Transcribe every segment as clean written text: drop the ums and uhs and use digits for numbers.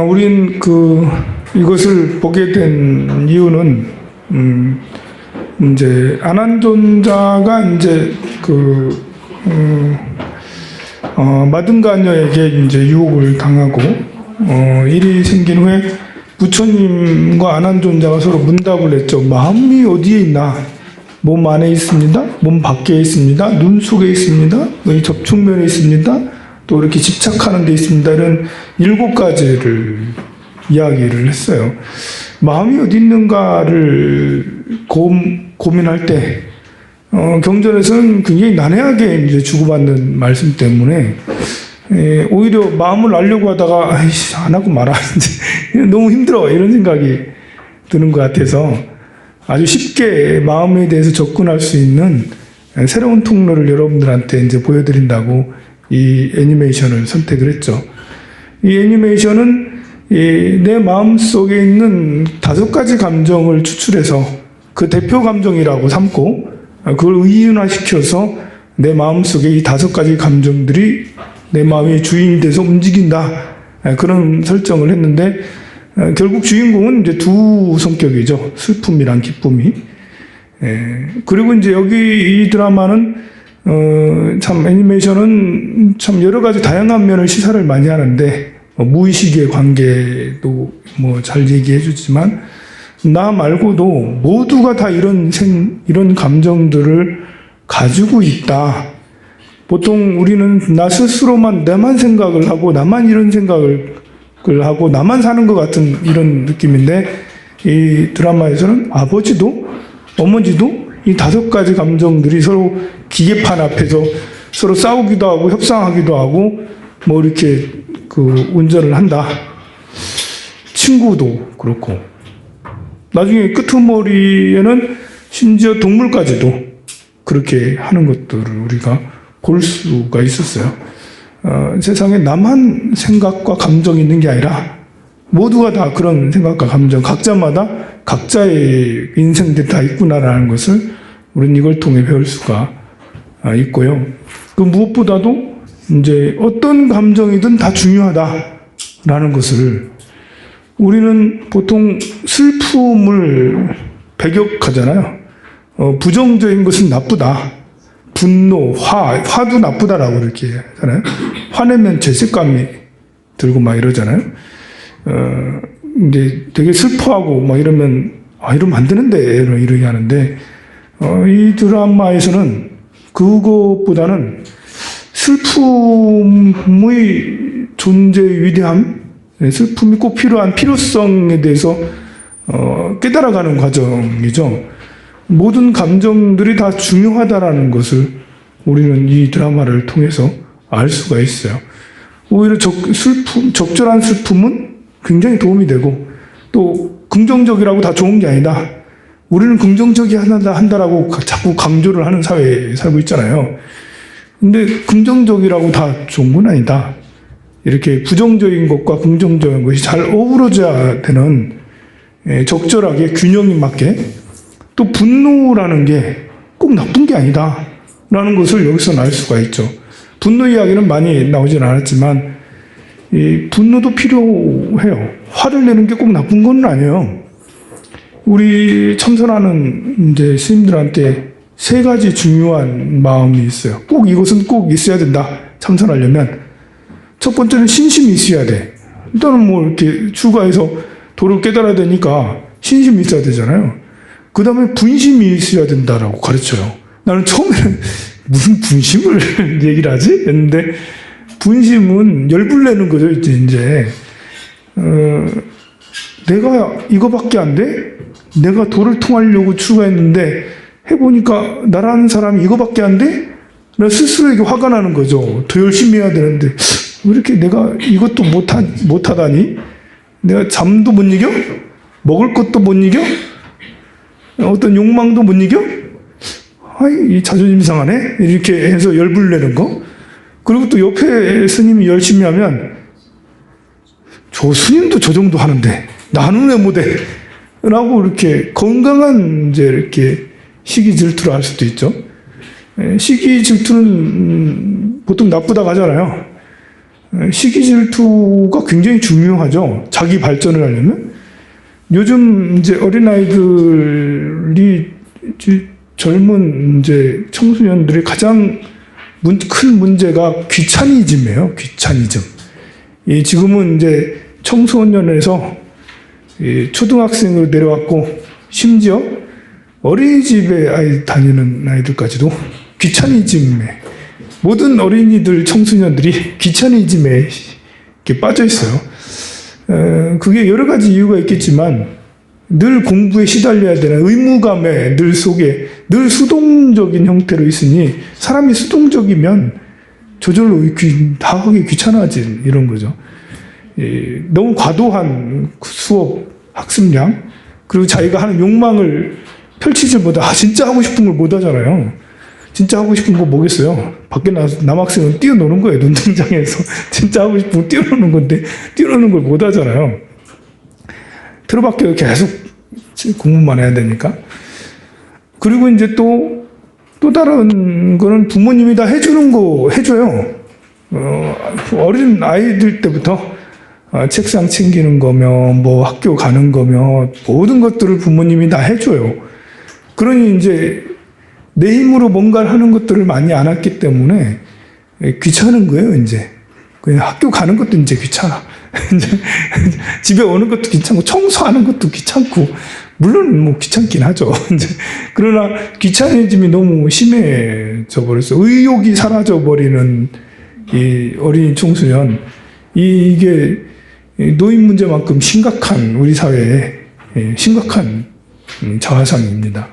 우린 이것을 보게 된 이유는, 이제, 안한존자가 이제, 마등가녀에게 이제 유혹을 당하고, 일이 생긴 후에 부처님과 안한존자가 서로 문답을 했죠. 마음이 어디에 있나? 몸 안에 있습니다. 몸 밖에 있습니다. 눈 속에 있습니다. 이 접촉면에 있습니다. 또 이렇게 집착하는 데 있습니다. 이런 7가지를 이야기를 했어요. 마음이 어디 있는가를 고민할 때, 경전에서는 굉장히 난해하게 이제 주고받는 말씀 때문에, 오히려 마음을 알려고 하다가, 아이씨, 안 하고 말하는데, 너무 힘들어. 이런 생각이 드는 것 같아서, 아주 쉽게 마음에 대해서 접근할 수 있는 새로운 통로를 여러분들한테 이제 보여드린다고 이 애니메이션을 선택을 했죠. 이 애니메이션은 내 마음 속에 있는 5가지 감정을 추출해서 그 대표 감정이라고 삼고 그걸 의인화시켜서 내 마음 속에 이 5가지 감정들이 내 마음의 주인이 돼서 움직인다. 그런 설정을 했는데 결국 주인공은 이제 두 성격이죠. 슬픔이랑 기쁨이. 그리고 이제 여기 이 드라마는 참 애니메이션은 참 여러 가지 다양한 면을 시사를 많이 하는데 무의식의 관계도 뭐 잘 얘기해 주지만 나 말고도 모두가 다 이런 감정들을 가지고 있다. 보통 우리는 나 스스로만 나만 생각을 하고 나만 이런 생각을 하고 나만 사는 것 같은 이런 느낌인데 이 드라마에서는 아버지도 어머니도 이 5가지 감정들이 서로 기계판 앞에서 서로 싸우기도 하고 협상하기도 하고 뭐 이렇게 운전을 한다. 친구도 그렇고 나중에 끄트머리에는 심지어 동물까지도 그렇게 하는 것들을 우리가 볼 수가 있었어요. 세상에 나만 생각과 감정이 있는 게 아니라 모두가 다 그런 생각과 감정, 각자마다 각자의 인생들이 다 있구나라는 것을 우리는 이걸 통해 배울 수가 있고요. 그 무엇보다도 이제 어떤 감정이든 다 중요하다라는 것을 우리는 보통 슬픔을 배격하잖아요. 부정적인 것은 나쁘다. 분노, 화도 나쁘다라고 이렇게 하잖아요. 화내면 죄책감이 들고 막 이러잖아요. 이제 되게 슬퍼하고 막 이러면, 이러면 안 되는데, 이렇게 하는데, 이 드라마에서는 그것보다는 슬픔의 존재의 위대함, 슬픔이 꼭 필요한 필요성에 대해서, 깨달아가는 과정이죠. 모든 감정들이 다 중요하다라는 것을 우리는 이 드라마를 통해서 알 수가 있어요. 오히려 적절한 슬픔은 굉장히 도움이 되고 또 긍정적이라고 다 좋은 게 아니다. 우리는 긍정적이 한다라고 자꾸 강조를 하는 사회에 살고 있잖아요. 근데 긍정적이라고 다 좋은 건 아니다. 이렇게 부정적인 것과 긍정적인 것이 잘 어우러져야 되는 적절하게 균형이 맞게 또 분노라는 게 꼭 나쁜 게 아니다 라는 것을 여기서 알 수가 있죠. 분노 이야기는 많이 나오진 않았지만 이 분노도 필요해요. 화를 내는 게 꼭 나쁜 건 아니에요. 우리 참선하는 이제 스님들한테 3가지 중요한 마음이 있어요. 꼭 이것은 꼭 있어야 된다. 참선하려면 첫 번째는 신심이 있어야 돼. 일단은 뭐 이렇게 추가해서 도를 깨달아야 되니까 신심이 있어야 되잖아요. 그 다음에 분심이 있어야 된다라고 가르쳐요. 나는 처음에는 무슨 분심을 얘기를 하지? 했는데, 분심은 열불내는 거죠, 이제. 내가 이거밖에 안 돼? 내가 도를 통하려고 추구했는데, 해보니까 나라는 사람이 이거밖에 안 돼? 나 스스로에게 화가 나는 거죠. 더 열심히 해야 되는데, 왜 이렇게 내가 이것도 못하다니? 내가 잠도 못 이겨? 먹을 것도 못 이겨? 어떤 욕망도 못 이겨? 이 자존심 상하네? 이렇게 해서 열불내는 거. 그리고 또 옆에 스님이 열심히 하면, 저 스님도 저 정도 하는데, 나는 왜 못해? 라고 이렇게 건강한 이제 이렇게 시기 질투를 할 수도 있죠. 시기 질투는 보통 나쁘다고 하잖아요. 시기 질투가 굉장히 중요하죠. 자기 발전을 하려면. 요즘 이제 어린아이들이 젊은 이제 청소년들의 가장 큰 문제가 귀차니즘이에요. 귀차니즘. 지금은 이제 청소년에서 초등학생으로 내려왔고, 심지어 어린이집에 다니는 아이들까지도 귀차니즘에, 모든 어린이들, 청소년들이 귀차니즘에 이렇게 빠져 있어요. 그게 여러 가지 이유가 있겠지만, 늘 공부에 시달려야 되는 의무감에 늘 속에 늘 수동적인 형태로 있으니, 사람이 수동적이면 저절로 다 하기 귀찮아진 이런 거죠. 너무 과도한 수업, 학습량, 그리고 자기가 하는 욕망을 펼치지 못해, 진짜 하고 싶은 걸 못 하잖아요. 진짜 하고 싶은 거 뭐겠어요? 밖에 나와서 남학생은 뛰어노는 거예요, 운동장에서. 진짜 하고 싶은 거 뛰어노는 건데, 뛰어노는 걸 못 하잖아요. 틀어박혀 계속 공부만 해야 되니까. 그리고 이제 또 다른 거는 부모님이 다 해주는 거 해줘요. 어린 아이들 때부터 책상 챙기는 거며, 뭐 학교 가는 거며, 모든 것들을 부모님이 다 해줘요. 그러니 이제 내 힘으로 뭔가를 하는 것들을 많이 안 했기 때문에 귀찮은 거예요, 이제. 그냥 학교 가는 것도 이제 귀찮아. 집에 오는 것도 귀찮고, 청소하는 것도 귀찮고, 물론 뭐 귀찮긴 하죠. 이제 그러나 귀차니즘이 너무 심해져 버렸어요. 의욕이 사라져 버리는 이 어린이 청소년, 이게 노인 문제만큼 심각한, 우리 사회에 심각한 자화상입니다.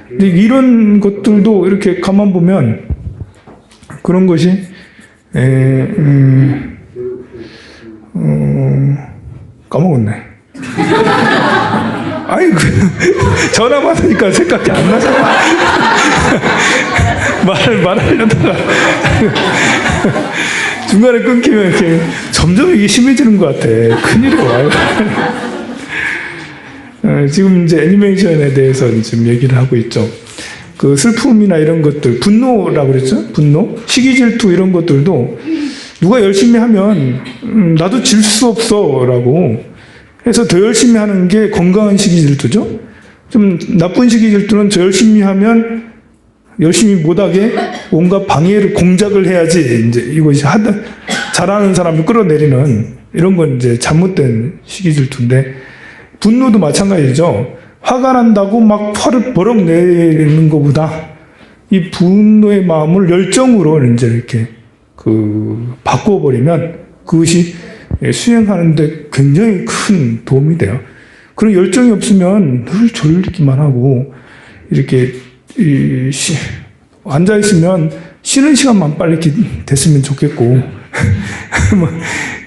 근데 이런 것들도 이렇게 가만 보면 그런 것이 까먹었네. 아이, 전화 받으니까 생각이 안 나잖아. 말하려다가 중간에 끊기면 이렇게 점점 이게 심해지는 것 같아. 큰일이 와요. 지금 이제 애니메이션에 대해서 지금 얘기를 하고 있죠. 그 슬픔이나 이런 것들, 분노라고 그랬죠? 분노? 시기 질투 이런 것들도 누가 열심히 하면 나도 질 수 없어 라고 해서 더 열심히 하는 게 건강한 시기 질투죠. 좀 나쁜 시기 질투는 저 열심히 하면 열심히 못하게 뭔가 방해를, 공작을 해야지, 이제 이것이 잘하는 사람을 끌어내리는 이런 건 이제 잘못된 시기 질투인데, 분노도 마찬가지죠. 화가 난다고 막 화를 버럭 내는 것보다 이 분노의 마음을 열정으로 이제 이렇게 바꿔버리면 그것이 수행하는데 굉장히 큰 도움이 돼요. 그런 열정이 없으면 늘 졸리기만 하고, 이렇게 앉아있으면 쉬는 시간만 빨리 됐으면 좋겠고,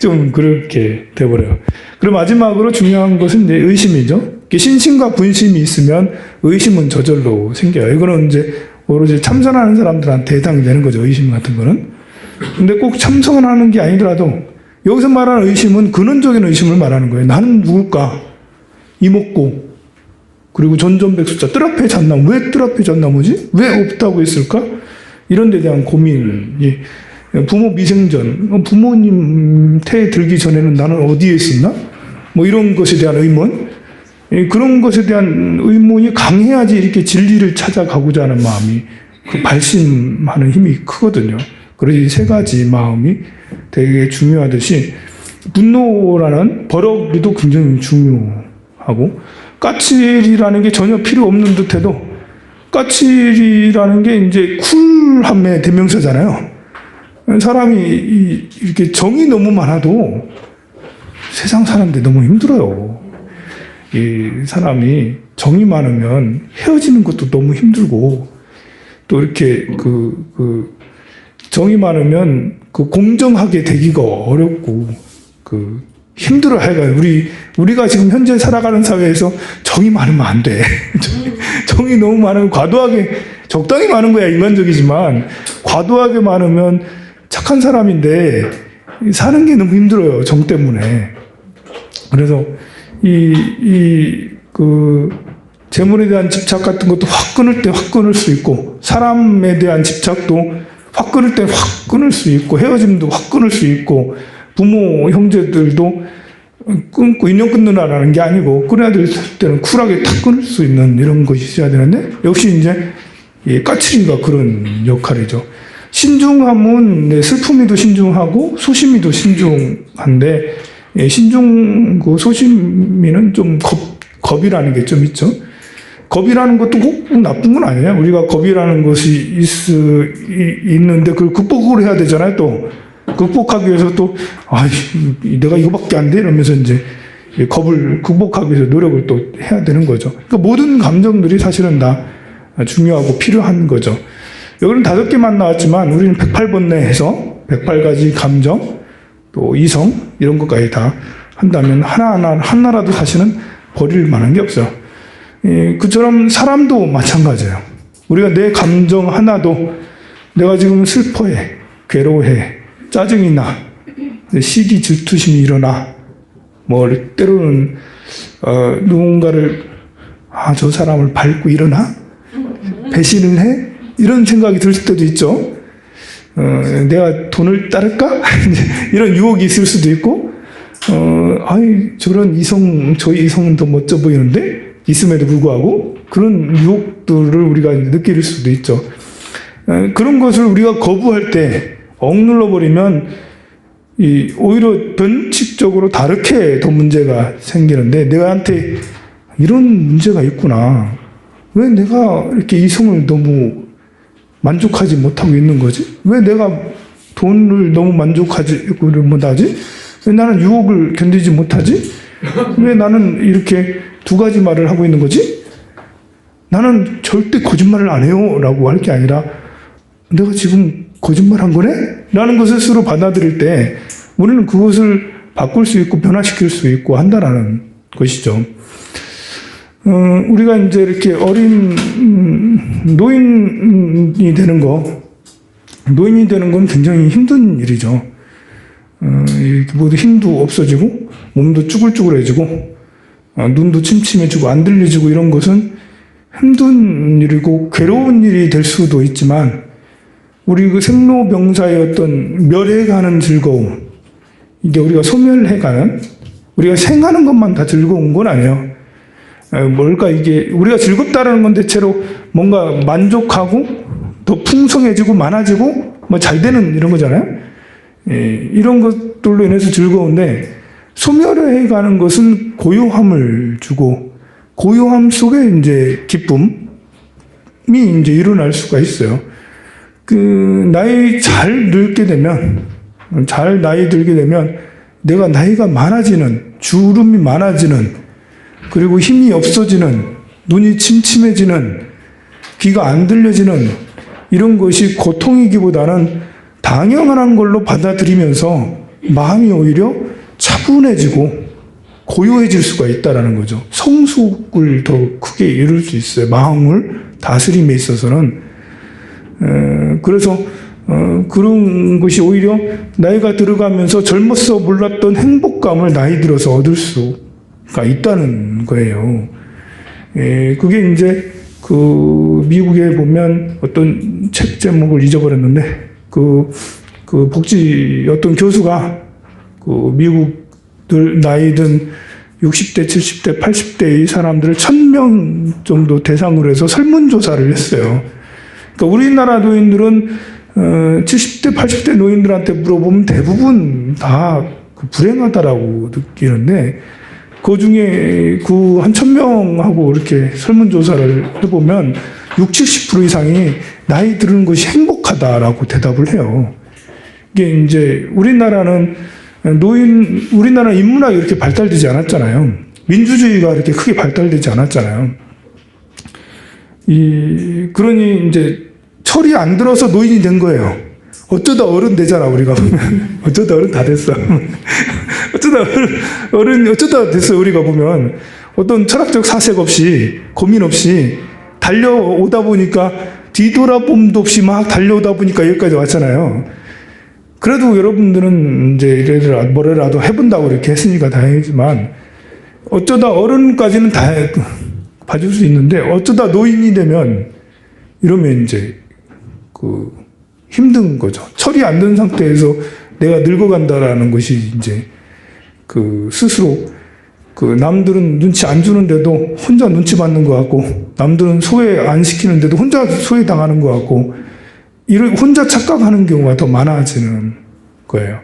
좀 그렇게 돼버려요. 그리고 마지막으로 중요한 것은 이제 의심이죠. 신심과 분심이 있으면 의심은 저절로 생겨요. 이거는 이제 오로지 참선하는 사람들한테 해당이 되는 거죠, 의심 같은 거는. 근데 꼭 참선하는 게 아니더라도 여기서 말하는 의심은 근원적인 의심을 말하는 거예요. 나는 누굴까? 이목구, 그리고 전전백수자, 뜰 앞에 잣나무, 왜 뜰 앞에 잣나무지? 왜 없다고 했을까? 이런 데 대한 고민이, 부모 미생전, 부모님 태에 들기 전에는 나는 어디에 있었나? 뭐 이런 것에 대한 의문, 그런 것에 대한 의문이 강해야지 이렇게 진리를 찾아가고자 하는 마음이, 발심하는 힘이 크거든요. 그래서 이 세 가지 마음이 되게 중요하듯이, 분노라는 버럭이도 굉장히 중요하고, 까칠이라는 게 전혀 필요 없는 듯해도, 까칠이라는 게 이제 쿨함의 대명사잖아요. 사람이 이렇게 정이 너무 많아도 세상 사는데 너무 힘들어요. 이 사람이 정이 많으면 헤어지는 것도 너무 힘들고, 또 이렇게 정이 많으면 공정하게 되기가 어렵고, 힘들어 해가. 우리가 지금 현재 살아가는 사회에서 정이 많으면 안 돼. 정이 너무 많으면 과도하게, 적당히 많은 거야 인간적이지만, 과도하게 많으면 착한 사람인데 사는 게 너무 힘들어요, 정 때문에. 그래서 재물에 대한 집착 같은 것도 확 끊을 때 확 끊을 수 있고, 사람에 대한 집착도 확 끊을 때 확 끊을 수 있고, 헤어짐도 확 끊을 수 있고, 부모, 형제들도 끊고 인연 끊느라라는 게 아니고, 끊어야 될 때는 쿨하게 탁 끊을 수 있는 이런 것이 있어야 되는데, 역시 이제 까칠이가 그런 역할이죠. 신중함은 슬픔이도 신중하고 소심이도 신중한데, 그 소심이는 좀 겁이라는 게 좀 있죠. 겁이라는 것도 꼭 나쁜 건 아니에요. 우리가 겁이라는 것이 있는데 그걸 극복을 해야 되잖아요. 또 극복하기 위해서 또 내가 이거밖에 안 돼 이러면서 이제 겁을 극복하기 위해서 노력을 또 해야 되는 거죠. 그러니까 모든 감정들이 사실은 다 중요하고 필요한 거죠. 여기는 5개만 나왔지만 우리는 108번뇌 해서 108가지 감정, 또 이성 이런 것까지 다 한다면 하나라도 사실은 버릴 만한 게 없어요. 그처럼 사람도 마찬가지예요. 우리가 내 감정 하나도 내가 지금 슬퍼해, 괴로워해, 짜증이 나, 시기 질투심이 일어나, 뭐 때로는 누군가를 저 사람을 밟고 일어나? 배신을 해? 이런 생각이 들 때도 있죠. 내가 돈을 따를까? 이런 유혹이 있을 수도 있고, 저런 저희 이성은 더 멋져 보이는데? 있음에도 불구하고 그런 유혹들을 우리가 느낄 수도 있죠. 그런 것을 우리가 거부할 때 억눌러 버리면 오히려 변칙적으로 다르게 더 문제가 생기는데, 내가한테 이런 문제가 있구나. 왜 내가 이렇게 이성을 너무 만족하지 못하고 있는 거지? 왜 내가 돈을 너무 만족하지 못하지? 왜 나는 유혹을 견디지 못하지? 왜 나는 이렇게 2가지 말을 하고 있는 거지? 나는 절대 거짓말을 안 해요 라고 할 게 아니라 내가 지금 거짓말한 거네? 라는 것을 스스로 받아들일 때 우리는 그것을 바꿀 수 있고 변화시킬 수 있고 한다라는 것이죠. 우리가 이제 이렇게 노인이 되는 건 굉장히 힘든 일이죠. 모두 힘도 없어지고 몸도 쭈글쭈글해지고 눈도 침침해지고 안 들려지고 이런 것은 힘든 일이고 괴로운 일이 될 수도 있지만, 우리 그 생로병사의 어떤 멸해가는 즐거움, 이게 우리가 소멸해가는, 우리가 생하는 것만 다 즐거운 건 아니에요. 뭘까 이게 우리가 즐겁다라는 건 대체로 뭔가 만족하고 더 풍성해지고 많아지고 뭐 잘 되는 이런 거잖아요. 이런 것들로 인해서 즐거운데, 소멸해 가는 것은 고요함을 주고, 고요함 속에 이제 기쁨이 이제 일어날 수가 있어요. 나이 잘 들게 되면, 내가 나이가 많아지는, 주름이 많아지는, 그리고 힘이 없어지는, 눈이 침침해지는, 귀가 안 들려지는 이런 것이 고통이기보다는 당연한 걸로 받아들이면서 마음이 오히려 차분해지고 고요해질 수가 있다는 거죠. 성숙을 더 크게 이룰 수 있어요. 마음을 다스림에 있어서는. 그래서 그런 것이 오히려 나이가 들어가면서 젊어서 몰랐던 행복감을 나이 들어서 얻을 수가 있다는 거예요. 그게 이제 미국에 보면 어떤 책 제목을 잊어버렸는데, 복지 어떤 교수가 미국들 나이든 60대, 70대, 80대 이 사람들을 1000명 정도 대상으로 해서 설문조사를 했어요. 그러니까 우리나라 노인들은 70대, 80대 노인들한테 물어보면 대부분 다 불행하다라고 느끼는데, 그 중에 한 1000명하고 이렇게 설문조사를 해보면 60, 70% 이상이 나이 들은 것이 행복하다라고 대답을 해요. 이게 이제 우리나라는 인문학이 이렇게 발달되지 않았잖아요. 민주주의가 이렇게 크게 발달되지 않았잖아요. 그러니 이제 철이 안 들어서 노인이 된 거예요. 어쩌다 어른 되잖아, 우리가 보면. 어쩌다 어른 다 됐어. 어쩌다 됐어, 우리가 보면. 어떤 철학적 사색 없이, 고민 없이 달려오다 보니까 뒤돌아봄도 없이 막 달려오다 보니까 여기까지 왔잖아요. 그래도 여러분들은 이제 뭐라도 해본다고 이렇게 했으니까 다행이지만, 어쩌다 어른까지는 다 봐줄 수 있는데, 어쩌다 노인이 되면, 이러면 이제, 힘든 거죠. 철이 안 든 상태에서 내가 늙어간다라는 것이 이제 그 스스로 그 남들은 눈치 안 주는데도 혼자 눈치 받는 것 같고, 남들은 소외 안 시키는데도 혼자 소외 당하는 것 같고, 이를 혼자 착각하는 경우가 더 많아지는 거예요.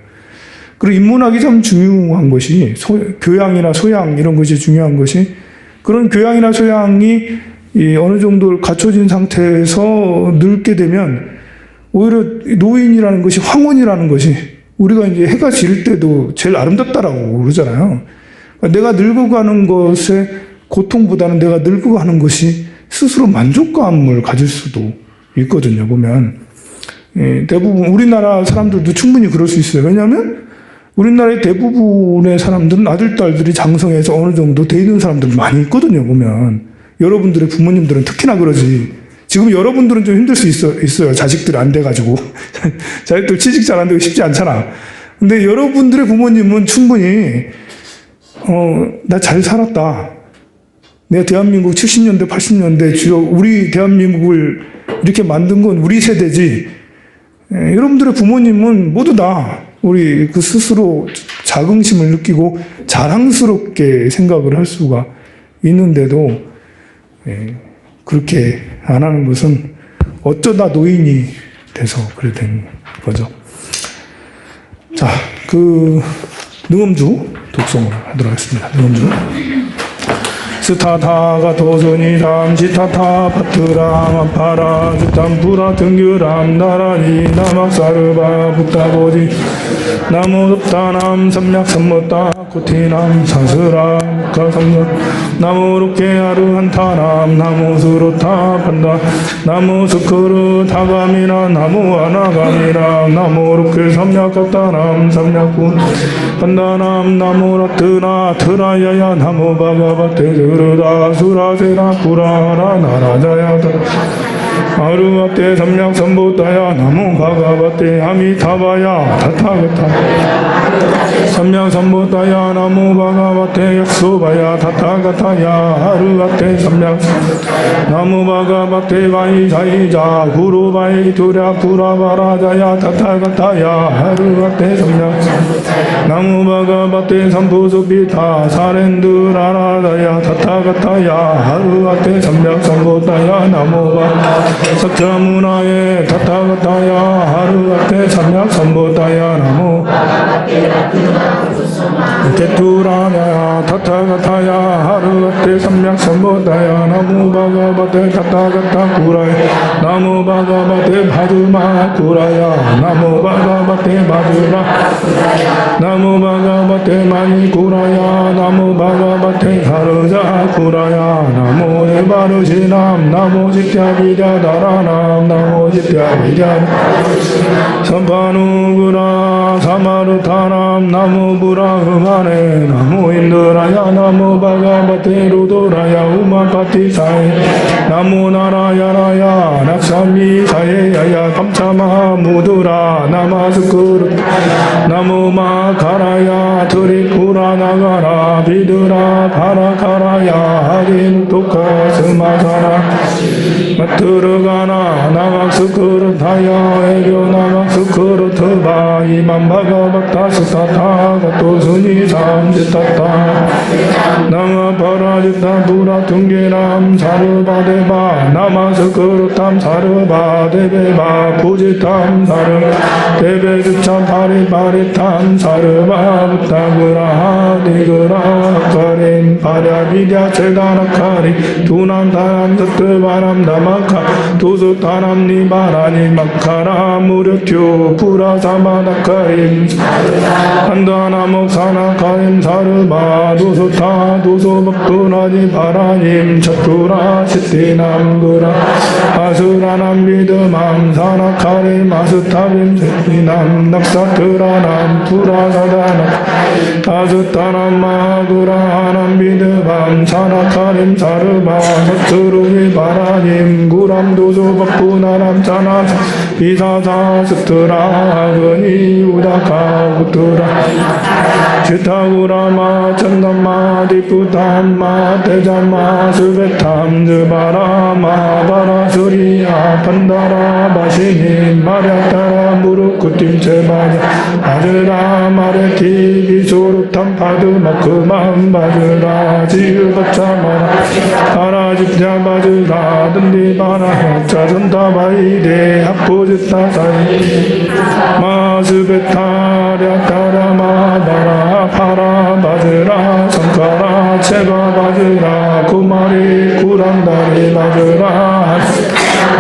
그리고 인문학이 참 중요한 것이 교양이나 소양 이런 것이 중요한 것이, 그런 교양이나 소양이 어느 정도 갖춰진 상태에서 늙게 되면 오히려 노인이라는 것이, 황혼이라는 것이, 우리가 이제 해가 질 때도 제일 아름답다라고 그러잖아요. 내가 늙어가는 것의 고통보다는 내가 늙어가는 것이 스스로 만족감을 가질 수도 있거든요, 보면. 대부분 우리나라 사람들도 충분히 그럴 수 있어요. 왜냐하면 우리나라의 대부분의 사람들은 아들, 딸들이 장성해서 어느 정도 돼 있는 사람들 많이 있거든요, 보면. 여러분들의 부모님들은 특히나 그러지. 지금 여러분들은 좀 힘들 수 있어요. 자식들이 안 돼가지고. 자식들 취직 잘 안 되고 쉽지 않잖아. 근데 여러분들의 부모님은 충분히, 나 잘 살았다. 내가 대한민국 70년대, 80년대 주요 우리 대한민국을 이렇게 만든 건 우리 세대지. 여러분들의 부모님은 모두 다 우리 그 스스로 자긍심을 느끼고 자랑스럽게 생각을 할 수가 있는데도, 그렇게 안 하는 것은 어쩌다 노인이 돼서 그래 된 거죠. 자, 그 능엄주 독송을 하도록 하겠습니다. 능엄주. 스타타가 도전이람 지타타 파트람 아파라 주탐푸라 등규람 나라니 나막사르바 북다보지 나무롭다남 삼약삼모따 코티남 사스라 가삼전 나무롭게 아르한타남 나무스로타 판다 나무스크르 타감이나 나무아나감이나 나무롭게 삼약갔다남 삼약군 판다남 나무라트나 트라야야 나무바가바테 그러다 수라세라 구라라 나라자야다 아루아테 삼약삼보따야 나무바가바테 아미타바야 타타가타 삼약삼보따야 나무바가바테 약소바야 타타가타야 아루아테 삼약 나무바가바테 바이자이자 구루바이 두랴 구라바라자야 타타가타야 아루아테 삼약 나무바가바테 삼부수비타 사렌드라라자야 타타가타야 아루아테 삼약삼보따야 나무바 석자문화에 타타가타야 하루아테 삼약삼보따야 나무 테투라냐 타타가타야 하루아테 삼약삼보따야 나무 바가바테 타타가타 구라야 나무 바가바테 바두마 구라야 나무 바가바테 바두마 나무 바가바테 마니 구라야 나무 바가바테 가르자 구라야 나무 에바르시남 나무 지타비자 다라남 나무 지타비자 삼파누구라 사마르타남 나무 부라흐마네 나무 인드라야 나무 바가바테 루도라야 우마파티사이 나무 나라야라야 낙삼미사예야야 감차마 무두라 나마스쿠르 나무 마카라야 트리푸라 나가라 비드라 파라카라야 하딘 토카 스마사라 마트르가나 나각스크르 타야 에료 나각스크르 트바 이만 바가박타 스타타가 또순이 삼지타타 나가 파라지타 부라 둥기람 사르바데바 나마스크르 탐 사르바데베바 부지탐 사르 데베주참 파리파리탐 사르바 부타그라 디그라 카린 파랴비랴 체다나카리 두남다람 뜻바람 나마카 도수타람 니바라니 마카라 무르튜 purathamadakarim 한다나목사나카임 사르바 도소타 도소박두나니 바라님 차투라 시티남구라 아수라남 비드맘 사나카림 아스타빔 세티남 낙사트라남 투라사다나 아스타남 마구라남 비드밤 사나카림 사르바 서투루니 바라님 구람 도소박두나람 차나 비사사 스트라 근이 우다카 우트라 지타구라마 찬담마 디푸담마 대잠마 스베탐 즈바라마 바라수리야 판다라 바시니 마랴타라 무르쿠팀 제바자 바즈라 마레티 비소르탐 파드마크만 바즈라 지으바차마라 아라집자 바즈라 든디바라 자전다바이데 합포지타사이 마스베타랴타라 마바라 파라 바즈라 상카라 체바 바즈라 구마리 구란다리 바즈라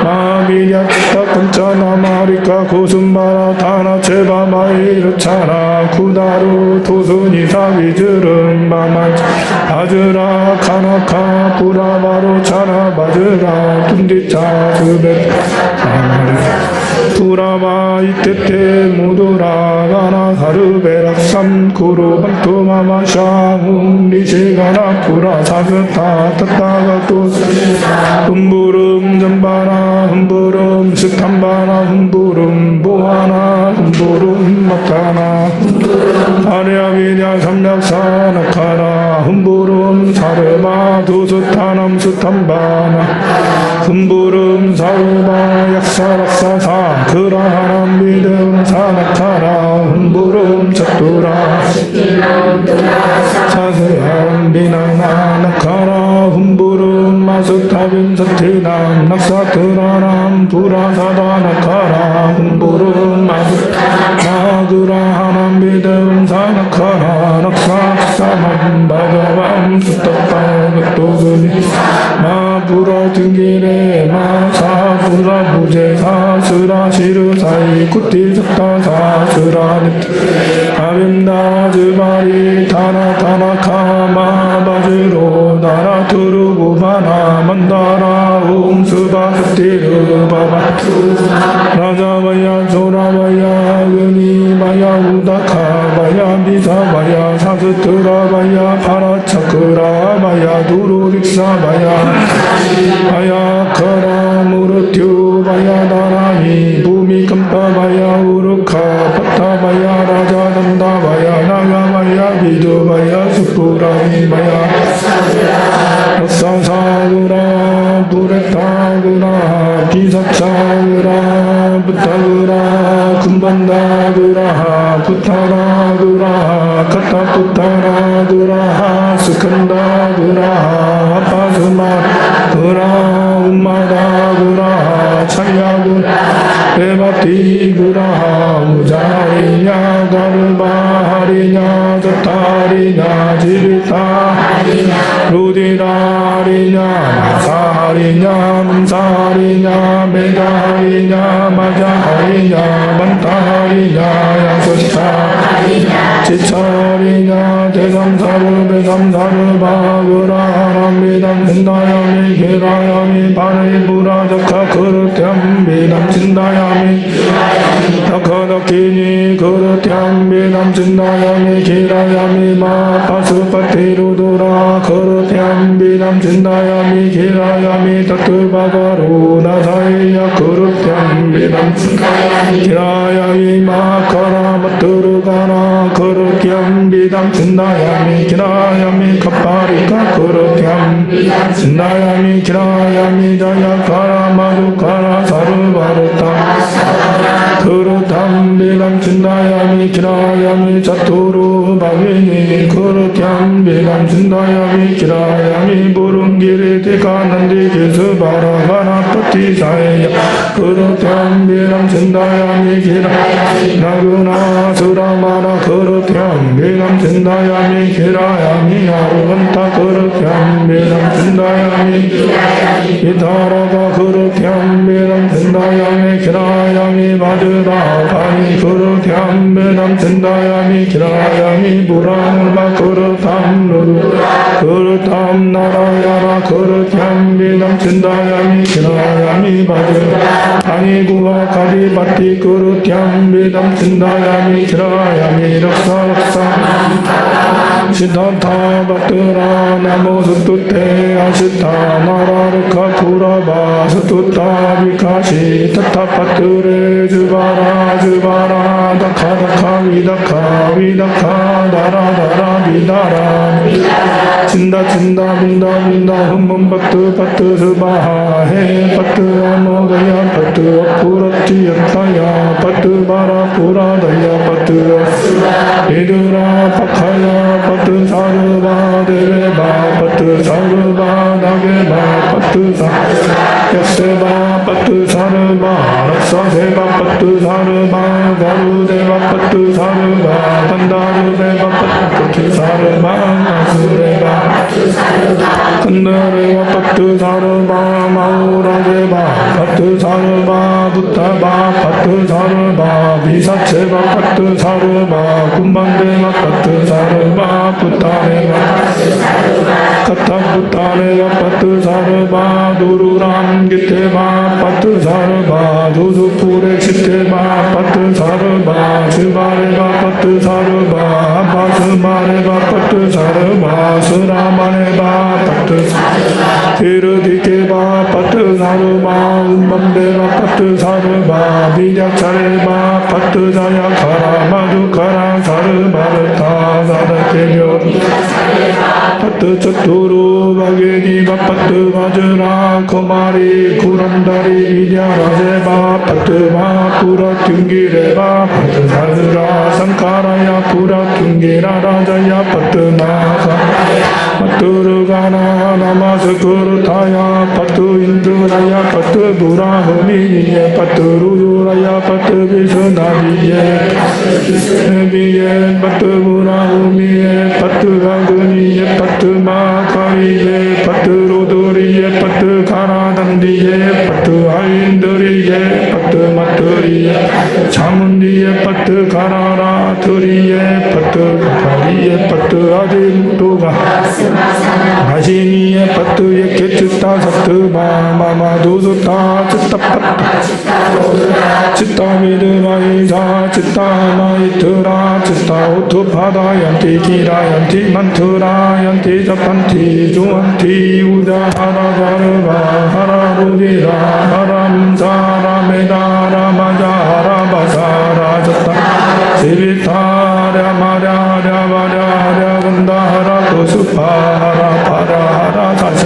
마비냐타 칸차나 마리카 고순바라 타나 체바 마이르 차라 쿠다루 토순이 사비즈름 마만 바즈라 카나카 부라바로 차나 바즈라 둔디차 스베 투라바 이테테 무도라가나 하르베락삼 구로반토마마샤 웅리시가나 구라사그타 타타가토 흠부름 전바나 흠부름 스탐바나 흠부름 보하나 흠부름 마타나 아리아비냐 삼약사나카나 흠부름 사르마 두스타남 스탐바나 흠부름 사르마 약사락사사 그라하람 믿음 사나카라 흠부름 잣두라 사세함 비나나나카라 흠부름 마스타빈 사티남 낙사트라람 두라사다나카라 흠부름 마그라하람 믿음 사나카라 낙사사만 바가밤 수떡바그토그니 마부라 등기레 마사부라 부제사 스라 시르사이 쿠티 석타사 스라니 아빈다 즈바리 타나 타나카마 바즈로 나라 투르부바나 만다라 웅스바 스티르바바 라자바야 조라바야 그니바야 우다카바야 비사바야 사스트라바야 파라차크라바야 두루릭사바야 바야카라 무르튜바야 다라니 부미캄파바야 우르카 파타바야 라자단다바야 나가바야 비두바야 수푸라미바야 사사구라 부레타구라 비사차구라 부타구라 금반다구라 부타라구라 카타푸타라구라 스칸다구라 아파스마구라 umadagu라 차야구라 베바티구라 우자리냐 가르바하리냐 자타리냐 지리타 루디라리냐 마사리냐 문사리냐 메다리냐 마자리냐 반타리냐 야소차 지차리냐 대삼사르 배삼사르 바구라 람비담 진다야미 게라야미 바리부라자카 그릇ям비담 진다야미 다카다키니 그릇ям비담 진다야미 게라야미 마파스파티루도라 그릇ям비담 진다야미 게라야미 다투바가루 나사이야 그릇ям비담 게라야미 마카라 마트르가나 그릇ям비담 진다야미 게라야미 카파리카 그릇ям비담 진다야미 기라야미 자야카라 마두카라 사르바르타 그릇함비담 진다야미 기라야미 자토루 바위니 그릇함비담 진다야미 기라야미 부릉기리 티카난디 기스바라가나 파티사야 그릇함비담 진다야미 기라 나그나 수라마라 그릇함비담 진다야미 기라야미 아르반타 그릇함비담 진다야미 이타라가 그릇함비담 진다야미 기라야미 마드라 바니 그릇함비담 진다야미 기라야미 부라마 그릇함루루 그릇함 나라야라 그릇함비담 진다야미 기라야미 바드 아니구와 가리 바티 그루향 비담 진다야미 지라야미 락사 시다타 바트라 나모 수투테 아시타 나라르카 쿠라바 수투타 비카시 타타 바트레 주바라 주바라 다카다카 위다카 다라다라 비다라 진다 빈다 흠흠 바트 스바하해 바트 아모가야 바트 아쿠라티야타야 바트 바라 쿠라다야 바트 이드라 파카야 바트 사르바 데레바 바트 사르바 나게바 바트 사 야세바 바트 사르바 락사세바 바트 사르바 가루데바 바트 사르바 단다르데바 바트 사르바 아수레바 간다레바 바트 사르바 마우라데바 바트 사르바 부타바 바트 사르바 비사체바 바트 사르바 군반데바 바트 사르바 부타레바 카타 부타레바 바트 사르바 두루람 기테바 바트 사르바 두수푸레 시테바 바트 사르바 스바레바 바트 사르바 아바스바레바 바트 사르바 스라마레바 바트 티르디케바 바트 사르바 음밤데바 바트 사르바 비자차레바 바트 자야카라 마두카라 사르바르타 사다케뇨 바트 차투루 바게니바 바트 바즈라 코마리 구람다리 비냐라세바 바트바 쿠라 튕기레바 바트 사르라 상카라야 쿠라 튕기라 라자야 바트나사 바트르가나 나마스 쿠르타야 바트 인드라야 바트 부라흐미니에 바트루유라야 바트 비스나비에 비에 바트 부라흐미에 바트 아그니에 바트 마카리에 바트 로드리에 바트 가라단디에 바트 아인드리에 바트 마트리에 자문디에 바트 가라라 트리에 바트 가리에 바트 아디무토가 아시니에 바트에 케츠타 사트마 마마도스타 치타파타 치타미드마이사 치타마이트라 치타오투파다얀티 기라얀티 만트라얀티 자판티 주한티 우자하라가르바 하라루디라 하람사라메다라마자하라바사라자타 시비타랴마랴랴마랴랴 간다하라 도수파하라 파라하라다샤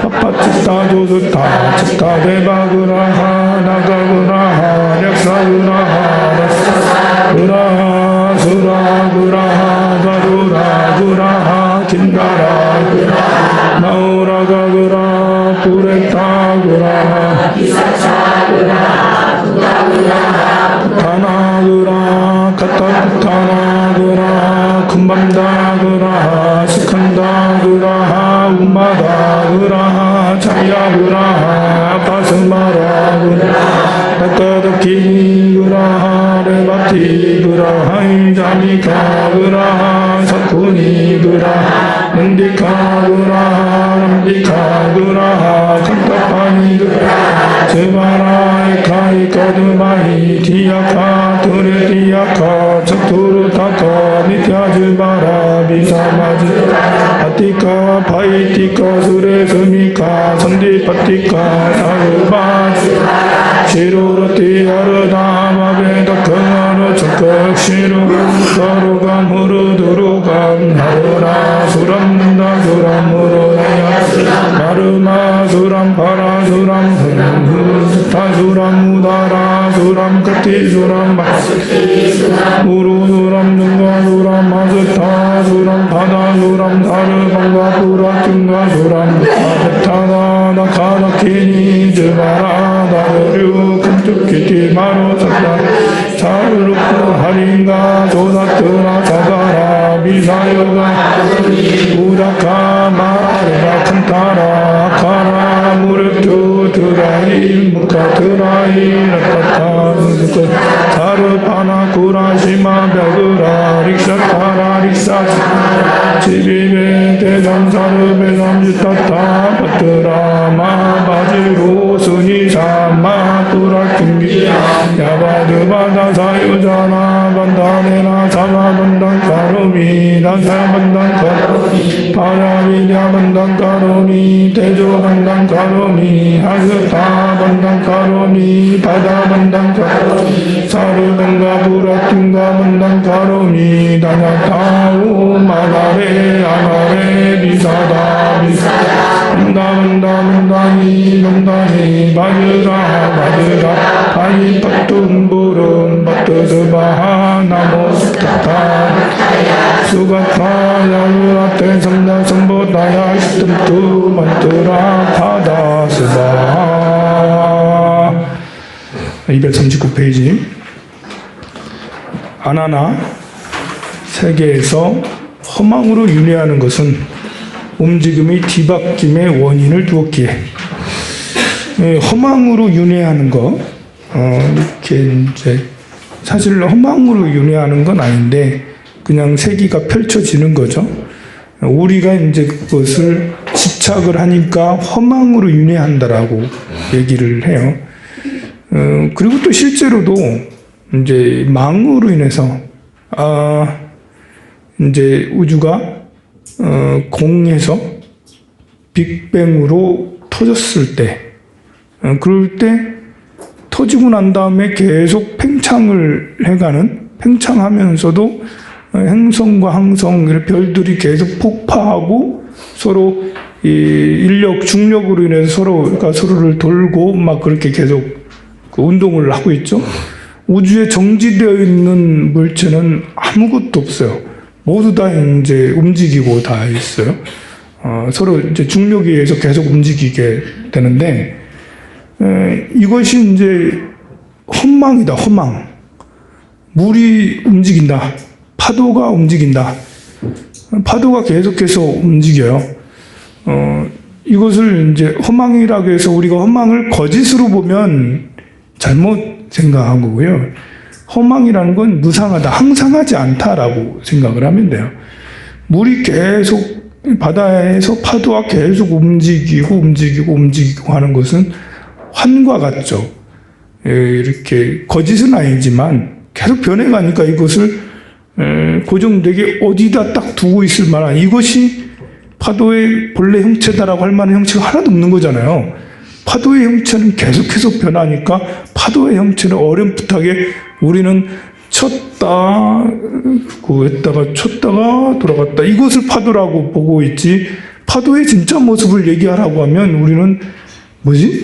파파치타 조수타 치타 대바구라하 나가구라하 략사구라하 구라하 수라구라하 가루라구라하 긴다라 나우라가구라 뿌레타구라하 타나구라 카타타나구라 쿤밤다구라 시칸다구라 우마다구라 차야구라 파스마라구라 타카다키구라 레바티구라 하이자미카구라 사쿠니구라 렌디카구라 람디카구라 칸타파니구라 제바라이카이카드마이 디야카 투르디야카 차투르타카 미타즈바라 비사마즈 아티카 파이티카 수레스미카 선디파티카 사르바즈 시루르티 아르다마베다카르 척각시루 가루가 무르두루가 나르라 수람다 수람무로야 나르마 수람 파라 수람 타수람 무다라 수람 카티 수람 무루 수람 중가 수람 마스타 수람 바다 수람 다르 방가 pura tunga suram avatana nakana kini jevara daru kuntukiti maro sakta charuku haringa sodatuna sagara bisayoga udaka marga kantara kara murtu turai mukha turai rakata Sarupana Kurashima Byagura Rikshakara Rikshak Chibive Tedam Sarubedam Yutata Patra Mahabajiru Sunisha 바드바다 사유자나 반다네나 사바반단 가로미 다사반단 가로미 바라비랴 반단 가로미 대조반단 가로미 하스타 반단 가로미 바다반단 가로미 사르단가 부라tun가 반단 가로미 다냐타우 마가레 아가레 비사다 문다문다문다니 문다니 바드라 바이 파툰부름 바트드바하 나모스타타 수가타야 텐삼나 삼보다야 뜸뚜 만트라 파다스바 239페이지 아나나 세계에서 허망으로 윤회하는 것은 움직임의 뒤바뀜의 원인을 두었기에 허망으로 윤회하는 거 이렇게 이제 사실 허망으로 윤회하는 건 아닌데 그냥 세기가 펼쳐지는 거죠. 우리가 이제 그것을 집착을 하니까 허망으로 윤회한다라고 얘기를 해요. 그리고 또 실제로도 이제 망으로 인해서 이제 우주가 공에서 빅뱅으로 터졌을 때, 그럴 때 터지고 난 다음에 계속 팽창을 해가는, 팽창하면서도 행성과 항성, 별들이 계속 폭파하고 서로 이 인력, 중력으로 인해서 그러니까 서로를 돌고 막 그렇게 계속 그 운동을 하고 있죠. 우주에 정지되어 있는 물체는 아무것도 없어요. 모두 다 이제 움직이고 다 있어요. 서로 이제 중력에 의해서 계속 움직이게 되는데, 이것이 이제 허망이다, 허망. 물이 움직인다. 파도가 움직인다. 파도가 계속해서 움직여요. 이것을 이제 허망이라고 해서 우리가 허망을 거짓으로 보면 잘못 생각한 거고요. 허망이라는 건 무상하다, 항상하지 않다라고 생각을 하면 돼요. 물이 계속 바다에서 파도가 계속 움직이고 하는 것은 환과 같죠. 이렇게 거짓은 아니지만 계속 변해가니까 이것을 고정되게 어디다 딱 두고 있을 만한 이것이 파도의 본래 형체다라고 할 만한 형체가 하나도 없는 거잖아요. 파도의 형체는 계속해서 변하니까 파도의 형체는 어렴풋하게 우리는 쳤다, 했다가 쳤다가 돌아갔다. 이것을 파도라고 보고 있지, 파도의 진짜 모습을 얘기하라고 하면 우리는 뭐지?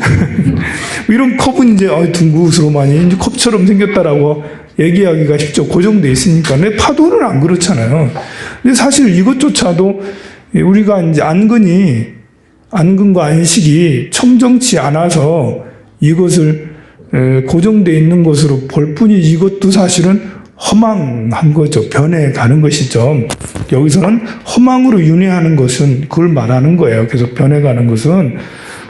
이런 컵은 이제 둥그스러만이 이제 컵처럼 생겼다라고 얘기하기가 쉽죠. 고정돼 있으니까. 근데 파도는 안 그렇잖아요. 근데 사실 이것조차도 우리가 이제 안근과 안식이 청정치 않아서 이것을 고정되어 있는 것으로 볼 뿐이 이것도 사실은 허망한 거죠. 변해가는 것이죠. 여기서는 허망으로 윤회하는 것은 그걸 말하는 거예요. 계속 변해가는 것은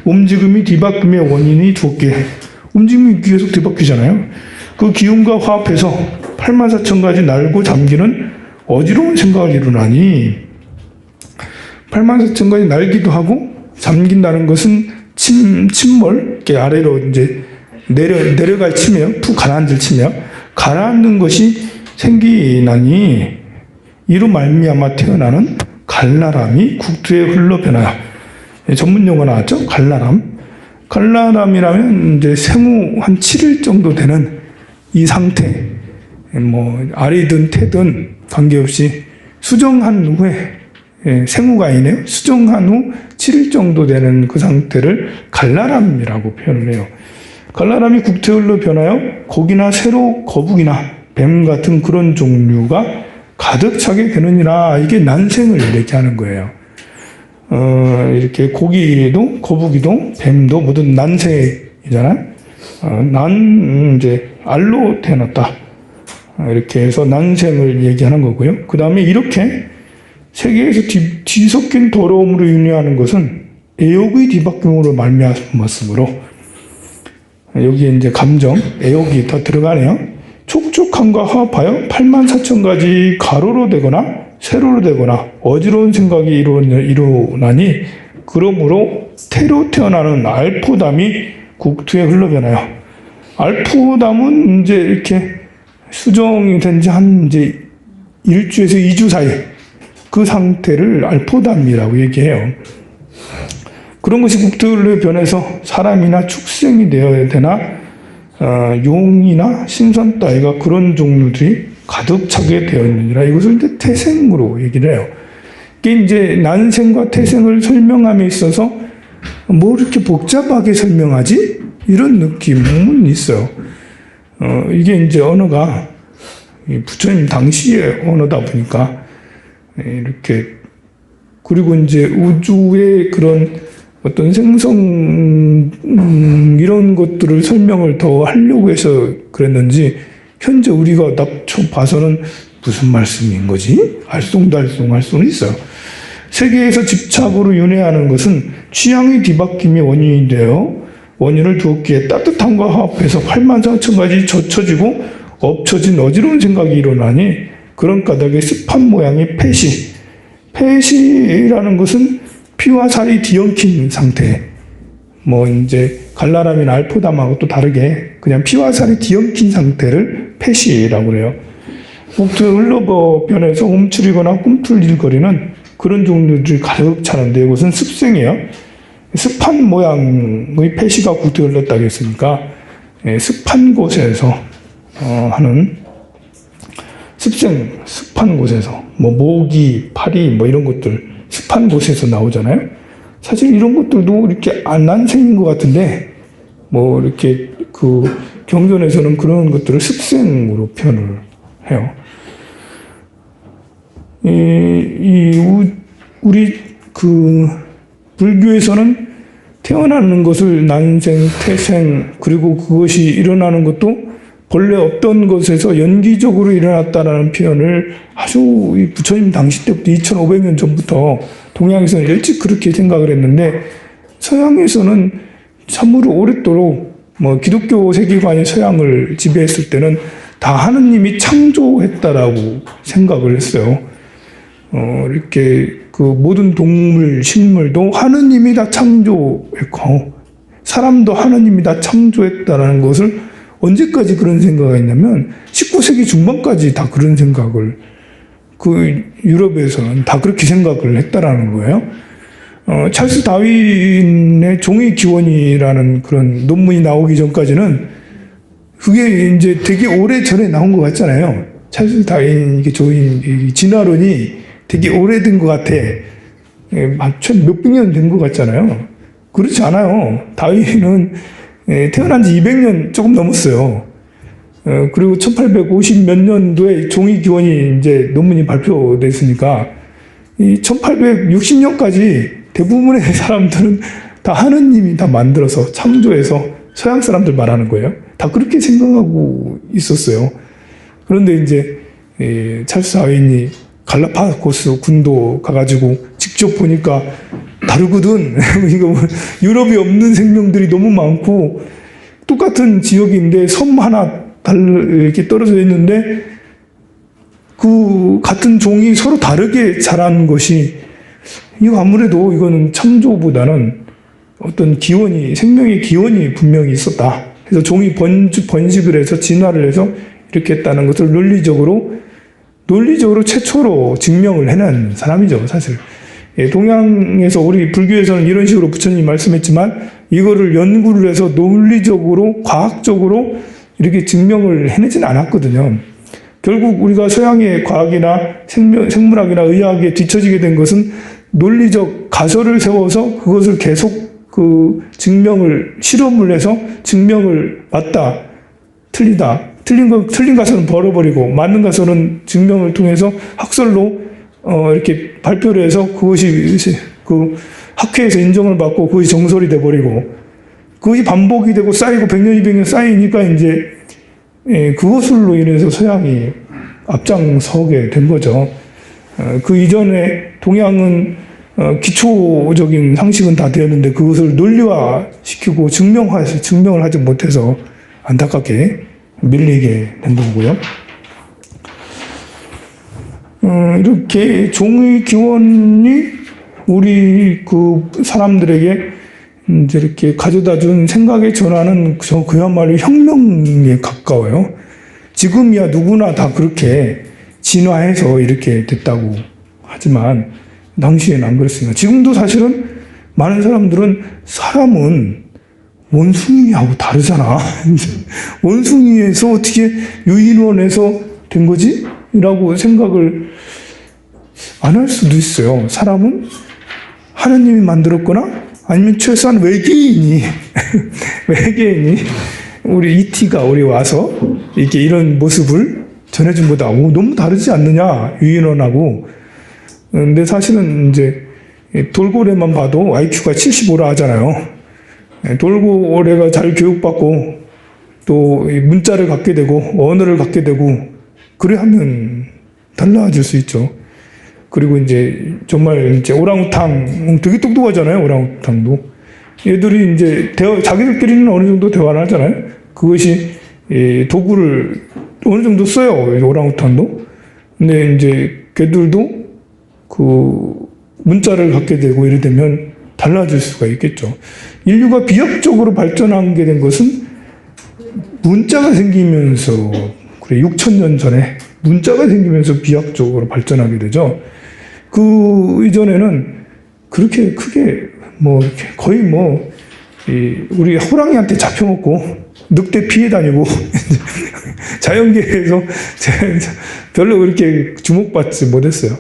움직임이 뒤바뀜의 원인이 두었기에, 움직임이 계속 뒤바뀌잖아요. 그 기운과 화합해서 84,000가지 날고 잠기는 어지러운 생각을 이루나니, 84,000가지 날기도 하고 잠긴다는 것은 침몰, 이렇게 아래로 이제 내려갈 치며, 푹 가라앉을 치며, 가라앉는 것이 생기나니, 이로 말미암아 태어나는 갈라람이 국토에 흘러 변하여. 전문 용어 나왔죠? 갈라람. 갈라람이라면 이제 생후 한 7일 정도 되는 이 상태, 알이든 태든 관계없이 수정한 후에, 생후가 아니네요. 수정한 후 7일 정도 되는 그 상태를 갈라람이라고 표현을 해요. 갈라람이 국토에 흘러 변하여 고기나 새로, 거북이나 뱀 같은 그런 종류가 가득 차게 되느니라. 이게 난생을 얘기하는 거예요. 이렇게 고기도, 거북이도, 뱀도 모두 난생이잖아요. 이제 알로 태어났다. 이렇게 해서 난생을 얘기하는 거고요. 그 다음에 이렇게 세계에서 뒤섞인 더러움으로 윤회하는 것은 애욕의 뒤바뀜으로 말미암았으므로, 여기에 이제 감정, 애욕이 더 들어가네요. 촉촉함과 화합하여 84,000가지 가로로 되거나 세로로 되거나 어지러운 생각이 이루나니, 그러므로 태로 태어나는 알포담이 국토에 흘러변하여 알포담은 이제 이렇게 수정이 된 지 한 이제 1주에서 2주 사이 그 상태를 알포담이라고 얘기해요. 그런 것이 국토연료에 변해서 사람이나 축생이 되어야 되나, 용이나 신선 따위가 그런 종류들이 가득 차게 되어 있느니라. 이것을 이제 태생으로 얘기를 해요. 이게 이제 난생과 태생을 설명함에 있어서 뭐 이렇게 복잡하게 설명하지? 이런 느낌은 있어요. 이게 이제 언어가 부처님 당시의 언어다 보니까 이렇게, 그리고 이제 우주의 그런 어떤 생성 이런 것들을 설명을 더 하려고 해서 그랬는지 현재 우리가 봐서는 무슨 말씀인 거지? 알쏭달쏭 할 수는 있어요. 세계에서 집착으로 윤회하는 것은 취향의 뒤바뀜이 원인이 되어 원인을 두었기에 따뜻함과 화합해서 84,000가지 젖혀지고 엎쳐진 어지러운 생각이 일어나니 그런 까닭에 습한 모양의 폐시라는 것은 피와 살이 뒤엉킨 상태. 뭐 이제 갈라람이나 알포담하고 또 다르게 그냥 피와 살이 뒤엉킨 상태를 폐시라고 그래요. 흘러변해서 움츠리거나 꿈틀일거리는 그런 종류들이 가득 차는데 이것은 습생이에요. 습한 모양의 폐시가 국토에 흘렀다고 했으니까 습한 곳에서 하는 습한 곳에서 뭐 모기, 파리 뭐 이런 것들 습한 곳에서 나오잖아요. 사실 이런 것들도 이렇게 난생인 것 같은데 뭐 이렇게 그 경전에서는 그런 것들을 습생으로 표현을 해요. 우리 그 불교에서는 태어나는 것을 난생, 태생, 그리고 그것이 일어나는 것도 본래 없던 것에서 연기적으로 일어났다라는 표현을 아주 부처님 당시 때부터 2500년 전부터 동양에서는 일찍 그렇게 생각을 했는데 서양에서는 참으로 오랫도록 뭐 기독교 세계관이 서양을 지배했을 때는 다 하느님이 창조했다라고 생각을 했어요. 이렇게 그 모든 동물, 식물도 하느님이 다 창조했고 사람도 하느님이 다 창조했다라는 것을 언제까지 그런 생각이 있냐면 19세기 중반까지 다 그런 생각을 그 유럽에서는 다 그렇게 생각을 했다라는 거예요. 찰스 다윈의 종의 기원이라는 그런 논문이 나오기 전까지는 그게 이제 되게 오래 전에 나온 것 같잖아요. 찰스 다윈 이게 조인 진화론이 되게 오래된 것 같아. 몇백 년 된 것 같잖아요. 그렇지 않아요. 다윈은 태어난 지 200년 조금 넘었어요. 그리고 1850 몇 년도에 종의 기원이 이제 논문이 발표됐으니까 이 1860년까지 대부분의 사람들은 다 하느님이 다 만들어서 창조해서 서양 사람들 말하는 거예요. 다 그렇게 생각하고 있었어요. 그런데 이제 찰스 다윈이 갈라파고스 군도 가가지고 직접 보니까 다르거든. 이거 유럽에 없는 생명들이 너무 많고 똑같은 지역인데 섬 하나 이렇게 떨어져 있는데 그 같은 종이 서로 다르게 자란 것이 이거 아무래도 이거는 창조보다는 어떤 기원이 생명의 기원이 분명히 있었다. 그래서 종이 번식을 해서 진화를 해서 이렇게 했다는 것을 논리적으로 최초로 증명을 해낸 사람이죠, 사실. 동양에서 우리 불교에서는 이런 식으로 부처님이 말씀했지만 이거를 연구를 해서 논리적으로 과학적으로 이렇게 증명을 해내지는 않았거든요. 결국 우리가 서양의 과학이나 생물학이나 의학에 뒤처지게 된 것은 논리적 가설을 세워서 그것을 계속 그 실험을 해서 증명을 맞다, 틀리다, 틀린 가설은 버려버리고 맞는 가설은 증명을 통해서 학설로 이렇게 발표를 해서 그것이 그 학회에서 인정을 받고 그것이 정설이 돼버리고 그것이 반복이 되고 쌓이고 100년, 200년 쌓이니까 이제 그것으로 인해서 서양이 앞장서게 된 거죠. 그 이전에 동양은 기초적인 상식은 다 되었는데 그것을 논리화시키고 증명을 하지 못해서 안타깝게 밀리게 된 거고요. 이렇게 종의 기원이 우리 그 사람들에게 이제 이렇게 가져다 준 생각의 전환은 그야말로 혁명에 가까워요. 지금이야 누구나 다 그렇게 진화해서 이렇게 됐다고 하지만 당시에는 안 그랬으니까. 지금도 사실은 많은 사람들은 사람은 원숭이하고 다르잖아. 원숭이에서 어떻게 유인원에서 된 거지? 라고 생각을 안 할 수도 있어요. 사람은 하나님이 만들었거나 아니면 최소한 외계인이 우리 ET가 우리 와서 이렇게 이런 모습을 전해준 거다. 오, 너무 다르지 않느냐, 유인원하고. 근데 사실은 이제 돌고래만 봐도 IQ가 75라 하잖아요. 돌고래가 잘 교육받고 또 문자를 갖게 되고 언어를 갖게 되고 그래 하면 달라질 수 있죠. 그리고 이제 정말 이제 오랑우탕 되게 똑똑하잖아요. 오랑우탕도 얘들이 이제 자기들끼리는 어느 정도 대화를 하잖아요. 그것이 도구를 어느 정도 써요. 오랑우탕도. 근데 이제 걔들도 그 문자를 갖게 되고 이래 되면 달라질 수가 있겠죠. 인류가 비약적으로 발전하게 된 것은 문자가 생기면서 그래 6,000년 전에 문자가 생기면서 비약적으로 발전하게 되죠. 그 이전에는 그렇게 크게 뭐 이렇게 거의 뭐 우리 호랑이한테 잡혀먹고 늑대 피해 다니고 자연계에서 별로 그렇게 주목받지 못했어요.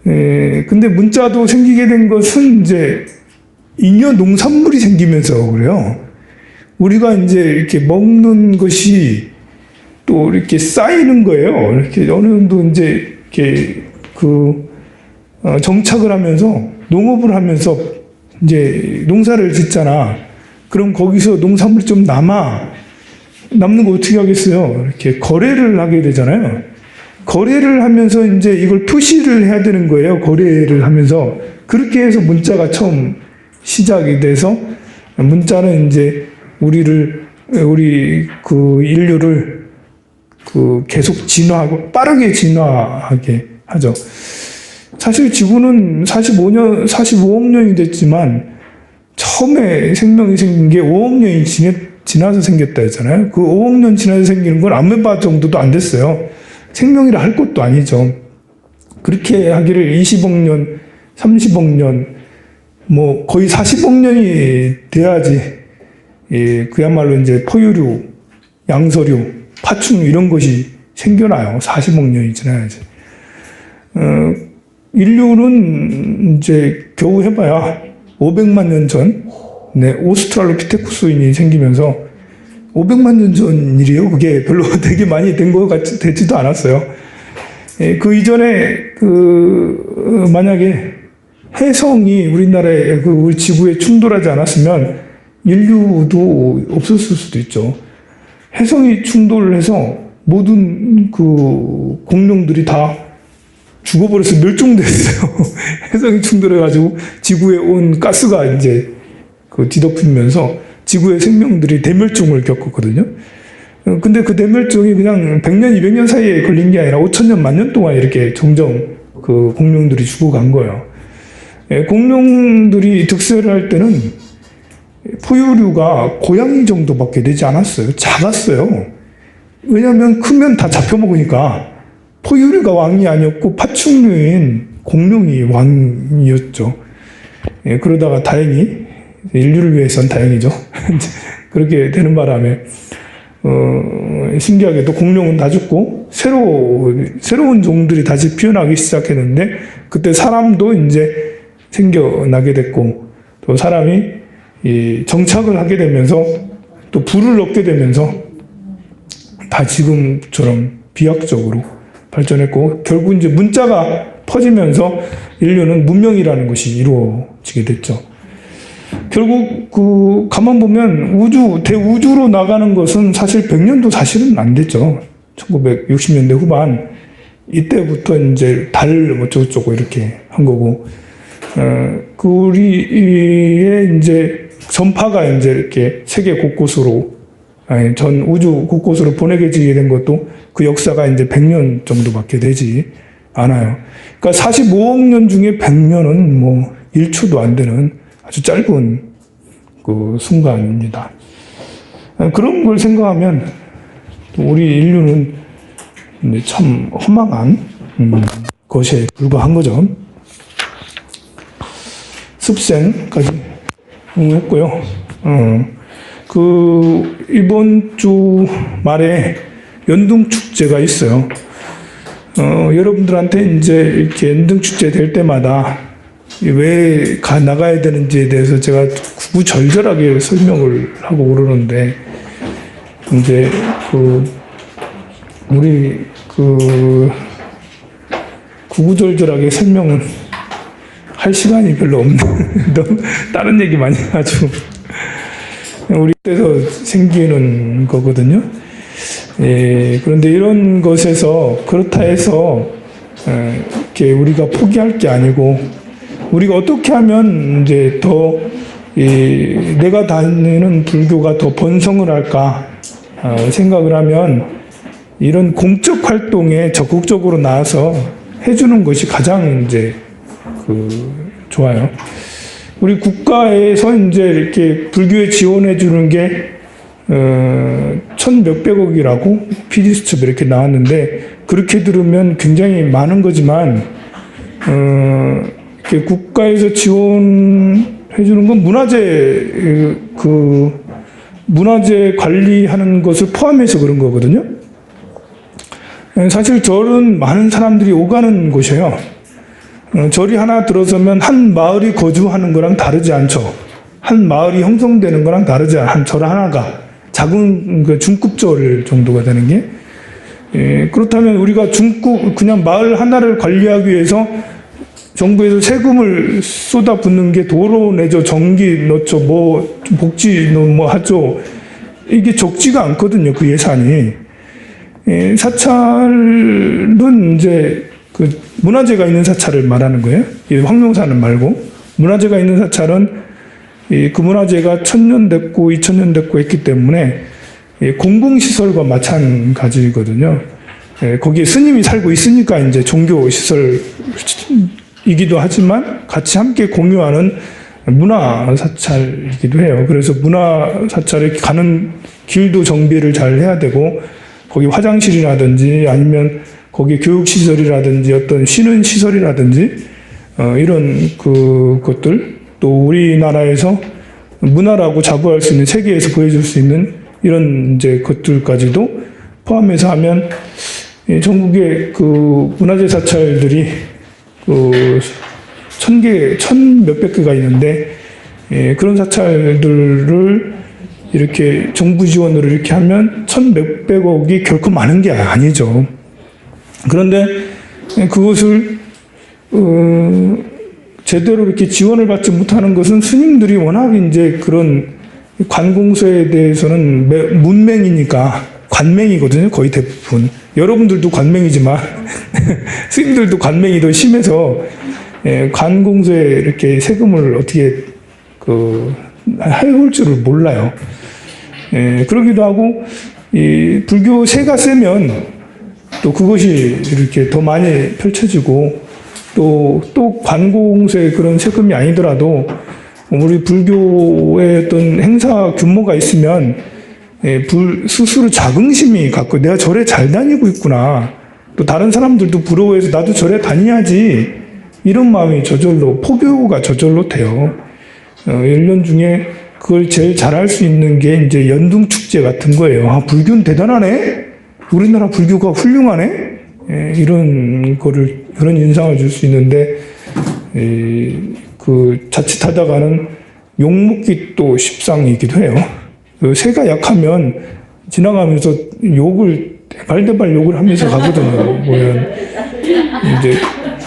근데 문자도 생기게 된 것은 이제 잉여 농산물이 생기면서 그래요. 우리가 이제 이렇게 먹는 것이 또 이렇게 쌓이는 거예요. 이렇게 어느 정도 이제 이렇게 정착을 하면서 농업을 하면서 이제 농사를 짓잖아. 그럼 거기서 농산물이 좀 남는 거 어떻게 하겠어요? 이렇게 거래를 하게 되잖아요. 거래를 하면서 이제 이걸 표시를 해야 되는 거예요. 거래를 하면서. 그렇게 해서 문자가 처음 시작이 돼서 문자는 이제 우리 그 인류를 계속 진화하고 빠르게 진화하게 하죠. 사실 지구는 45억 년이 됐지만 처음에 생명이 생긴 게 5억 년이 지나서 생겼다 했잖아요. 그 5억 년 지나서 생기는 건 아메바 정도도 안 됐어요. 생명이라 할 것도 아니죠. 그렇게 하기를 20억 년, 30억 년, 뭐 거의 40억 년이 돼야지 그야말로 이제 포유류, 양서류, 파충 이런 것이 생겨나요. 40억 년이 지나야지. 인류는 이제 겨우 해봐야 500만 년 전, 오스트랄로피테쿠스인이 생기면서 500만 년 전 일이에요. 그게 별로 되게 많이 된 것 같이 되지도 않았어요. 그 이전에 만약에 해성이 우리나라에 우리 지구에 충돌하지 않았으면 인류도 없었을 수도 있죠. 해성이 충돌을 해서 모든 그 공룡들이 다 죽어버려서 멸종됐어요. 해성이 충돌해가지고 지구에 온 가스가 이제 뒤덮이면서 지구의 생명들이 대멸종을 겪었거든요. 근데 그 대멸종이 그냥 100년, 200년 사이에 걸린 게 아니라 5,000년, 10,000년 동안 이렇게 점점 그 공룡들이 죽어간 거예요. 공룡들이 득세를 할 때는 포유류가 고양이 정도밖에 되지 않았어요. 작았어요. 왜냐하면 크면 다 잡혀먹으니까 포유류가 왕이 아니었고 파충류인 공룡이 왕이었죠. 그러다가 다행히 인류를 위해선 다행이죠. 그렇게 되는 바람에 신기하게도 공룡은 다 죽고 새로운 종들이 다시 피어나기 시작했는데 그때 사람도 이제 생겨나게 됐고 또 사람이 정착을 하게 되면서 또 불을 얻게 되면서 다 지금처럼 비약적으로 발전했고 결국 이제 문자가 퍼지면서 인류는 문명이라는 것이 이루어지게 됐죠. 결국 가만 보면 대우주로 나가는 것은 사실 100년도 사실은 안 됐죠. 1960년대 후반 이때부터 이제 달 어쩌고저쩌고 이렇게 한 거고 우리의 이제 전파가 이제 이렇게 세계 곳곳으로 전 우주 곳곳으로 보내지게 된 것도 그 역사가 이제 100년 정도밖에 되지 않아요. 그러니까 45억 년 중에 100년은 뭐 1초도 안 되는 아주 짧은 그 순간입니다. 그런 걸 생각하면 우리 인류는 참 허망한 것에 불과한 거죠. 습생까지 했고요. 이번 주 말에 연등축제가 있어요. 여러분들한테 이제 이렇게 연등축제 될 때마다 왜 나가야 되는지에 대해서 제가 구구절절하게 설명을 하고 그러는데, 이제 우리 구구절절하게 설명은 할 시간이 별로 없는, 너무 다른 얘기 많이 해가지고, 우리 때서 생기는 거거든요. 그런데 이런 것에서 그렇다 해서 이렇게 우리가 포기할 게 아니고, 우리가 어떻게 하면 이제 더 내가 다니는 불교가 더 번성을 할까 생각을 하면, 이런 공적 활동에 적극적으로 나와서 해주는 것이 가장 이제 좋아요. 우리 국가에서 이제 이렇게 불교에 지원해 주는 게 1,몇백억이라고 PD수첩 이렇게 나왔는데, 그렇게 들으면 굉장히 많은 거지만 이렇게 국가에서 지원해 주는 건 문화재 관리하는 것을 포함해서 그런 거거든요. 사실 절은 많은 사람들이 오가는 곳이에요. 절이 하나 들어서면 한 마을이 거주하는 거랑 다르지 않죠. 한 마을이 형성되는 거랑 다르지 않은 절 하나가 작은 중급절 정도가 되는 게, 그렇다면 우리가 그냥 마을 하나를 관리하기 위해서 정부에서 세금을 쏟아붓는 게 도로 내죠, 전기 넣죠, 뭐 복지 뭐 하죠. 이게 적지가 않거든요, 그 예산이. 사찰은 이제 문화재가 있는 사찰을 말하는 거예요. 황룡사는 말고, 문화재가 있는 사찰은 그 문화재가 1000년 됐고 2000년 됐고 했기 때문에 공공시설과 마찬가지거든요. 거기에 스님이 살고 있으니까 이제 종교시설이기도 하지만 같이 함께 공유하는 문화사찰이기도 해요. 그래서 문화사찰에 가는 길도 정비를 잘 해야 되고, 거기 화장실이라든지 아니면 거기 교육시설이라든지 어떤 쉬는 시설이라든지 이런 것들, 또 우리나라에서 문화라고 자부할 수 있는, 세계에서 보여줄 수 있는 이런 이제 것들까지도 포함해서 하면 전국의 문화재 사찰들이 1000몇백 개가 있는데, 그런 사찰들을 이렇게 정부 지원으로 이렇게 하면 1,몇백억이 결코 많은 게 아니죠. 그런데 그것을 제대로 이렇게 지원을 받지 못하는 것은 스님들이 워낙 이제 그런 관공서에 대해서는 문맹이니까, 관맹이거든요, 거의 대부분. 여러분들도 관맹이지만 스님들도 관맹이 더 심해서 관공서에 이렇게 세금을 어떻게 해올 줄을 몰라요. 그러기도 하고, 이 불교세가 세면 또 그것이 이렇게 더 많이 펼쳐지고, 또 관공서의 그런 세금이 아니더라도 우리 불교의 어떤 행사 규모가 있으면 스스로 자긍심이 갖고, 내가 절에 잘 다니고 있구나, 또 다른 사람들도 부러워해서 나도 절에 다녀야지, 이런 마음이 저절로, 포교가 저절로 돼요. 1년 중에 그걸 제일 잘할 수 있는 게 이제 연등축제 같은 거예요. 아, 불교는 대단하네? 우리나라 불교가 훌륭하네? 그런 인상을 줄 수 있는데, 자칫하다가는 욕먹기 또 십상이기도 해요. 새가 약하면 지나가면서 발대발 욕을 하면서 가거든요.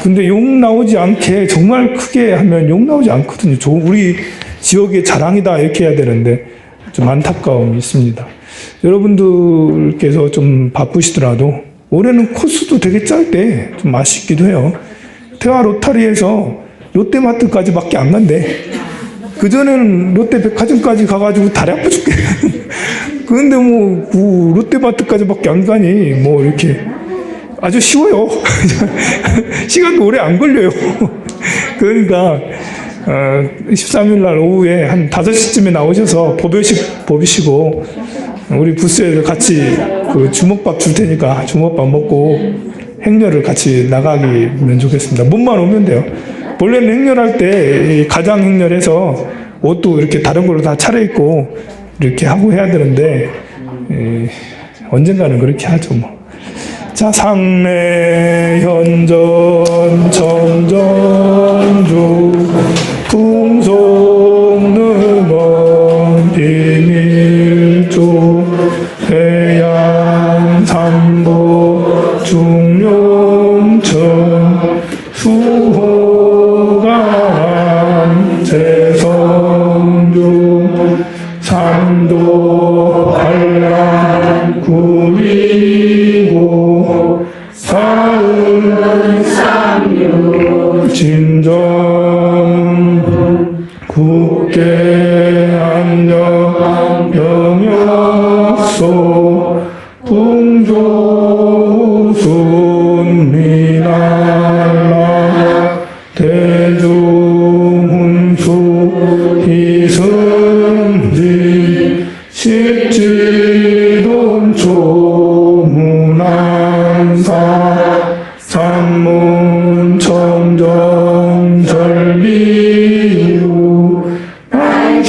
근데 욕 나오지 않게, 정말 크게 하면 욕 나오지 않거든요. 우리 지역의 자랑이다 이렇게 해야 되는데 좀 안타까움이 있습니다. 여러분들께서 좀 바쁘시더라도 올해는 코스도 되게 짧대 좀 아쉽기도 해요. 태화 로타리에서 롯데마트까지밖에 안 간대. 그전에는 롯데백화점까지 가가지고 다리 아파 죽게. 그런데 롯데마트까지밖에 안 가니 이렇게 아주 쉬워요. 시간도 오래 안 걸려요. 그러니까 13일 날 오후에 한 5시쯤에 나오셔서 보시고 우리 부스에서 같이 그 주먹밥 줄 테니까 주먹밥 먹고 행렬을 같이 나가기면 좋겠습니다. 몸만 오면 돼요. 원래는 행렬할 때 가장 행렬해서 옷도 이렇게 다른 걸로 다 차려입고 이렇게 하고 해야 되는데 언젠가는 그렇게 하죠 뭐. 자, 상례 현전 청전주 풍속능원 비밀조 해양 삼보 중룡천 수호가람 재성중 삼도 관람 구리고 사은 삼류 진정 국계 안녕 영역소 풍조순 미나라 대중훈수 희승지 십지돈초 문안사 산문 청정 절비유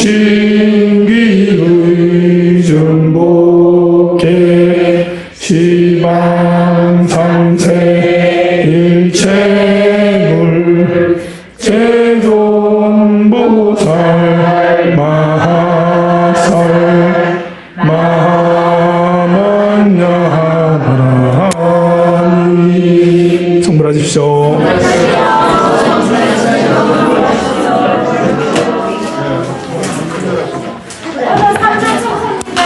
신기의 준복계 시방 삼세 일체물 제존보살 마하살 마하만야하라니 성불하십시오.